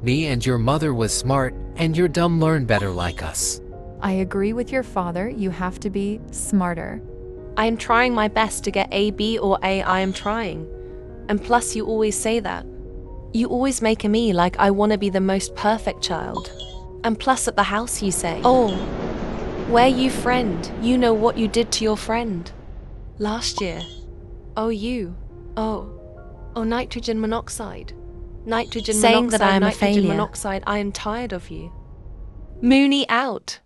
Me and your mother was smart, and your dumb learn better like us. I agree with your father, you have to be smarter. I am trying my best to get A, B, or A. I am trying. And plus, you always say that. You always make me like I want to be the most perfect child. And plus, at the house, you say, "Oh, where you friend? You know what you did to your friend last year. Oh, you. Oh, nitrogen monoxide. Nitrogen Saying monoxide, that I am a nitrogen failure. monoxide. I am tired of you. Mooney out.